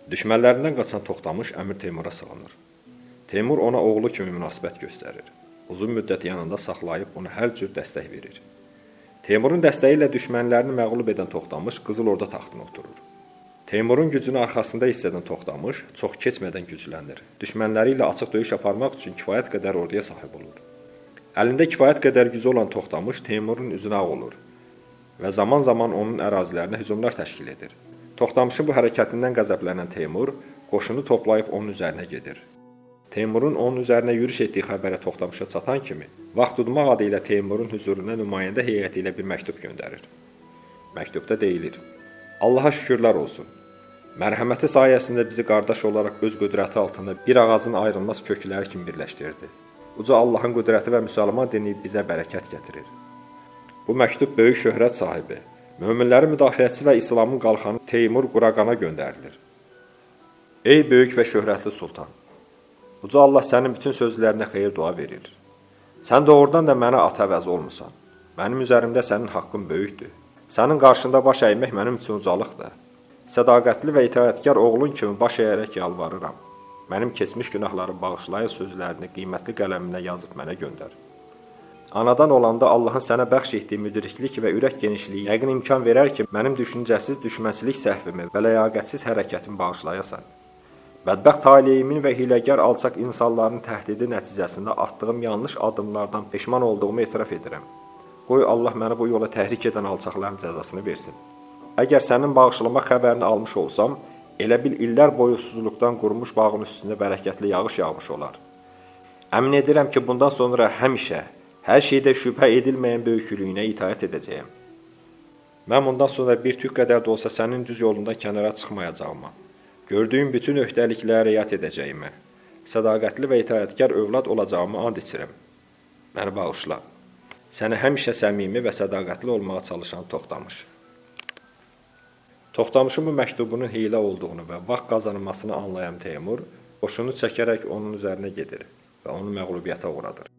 Düşmənlərindən qaçan Toxtamış Əmir Teymura sığınır. Teymur ona oğlu kimi münasibət göstərir. Uzun müddət yanında saxlayıb ona hər cür dəstək verir. Teymurun dəstəyi ilə düşmənlərini məğlub edən Toxtamış Qızıl Orda taxtına oturur. Teymurun gücünü arxasında hiss edən Toxtamış çox keçmədən güclənir. Düşmənləri ilə açıq döyüş aparmaq üçün kifayət qədər orduya sahib olur. Əlində kifayət qədər gücü olan Toxtamış Teymurun üzünə ağ olur və zaman-zaman onun ərazilərinə hücumlar təşkil edir. Toxtamışın bu hərəkətindən qəzəblənən Teymur qoşunu toplayıb onun üzərinə gedir. Teymurun onun üzərinə yürüş etdiyi xəbəri Toxtamışa çatan kimi, vaxt udmaq adı ilə Teymurun hüzuruna nümayəndə heyəti ilə bir məktub göndərir. Məktubda deyilir: Allaha şükürlər olsun. Mərhəməti sayəsində bizi qardaş olaraq öz qüdrəti altında bir ağacın ayrılmaz kökləri kimi birləşdirdi. Uca Allahın qüdrəti və müsəlman dini bizə bərəkət gətirir. Bu məktub böyük şöhrət sahibi, möminlərin müdafiəçisi və İslamın qalxanı Teymur Quraqana göndərilir. Ey böyük və şöhrətli sultan! Uca Allah sənin bütün sözlərinə xeyir dua verir. Sən doğrudan da mənə ata əvəz olmusan. Mənim üzərimdə sənin haqqın böyükdür. Sənin qarşında baş əymək mənim üçün ucalıqdır. Sədaqətli və itaətkar oğlun kimi baş əyərək yalvarıram. Mənim keçmiş günahlarımı bağışlayın sözlərini qiymətli qələminə yazıb mənə göndər. Anadan olanda Allahın sənə bəxş etdiyi müdriklik və ürək genişliyi yəqin imkan verər ki, mənim düşüncəsiz düşmənçilik səhvimi və ləyaqətsiz hərəkətimi bağışlayasan. Bədbəxt taleyimin və hiləgər alçaq insanların təhdidi nəticəsində atdığım yanlış addımlardan peşman olduğumu etiraf edirəm. Qoy Allah məni bu yola təhrik edən alçaqların cəzasını versin. Əgər sənin bağışlama xəbərini almış olsam, elə bil illər boyu susuzluqdan qurumuş bağın üstündə bərəkətli yağış yağmış olar. Əmin edirəm ki, bundan sonra həmişə, hər şeydə şübhə edilməyən böyüklüyünə itaət edəcəyəm. Mən bundan sonra bir tük qədər də olsa sənin düz yolundan kənara çıxmayacağıma, gördüyüm bütün öhdəliklərə riayət edəcəyimə, sədaqətli və itaətkar övlad olacağımı and içirəm. Məni bağışla. Səni həmişə səmimi və sədaqətli olmağa çalışan Toxtamış. Toxtamışın bu məktubunun hiylə olduğunu və vaxt qazanılmasını anlayan Teymur, qoşunu çəkərək onun üzərinə gedir və onu məğlubiyyətə uğradır.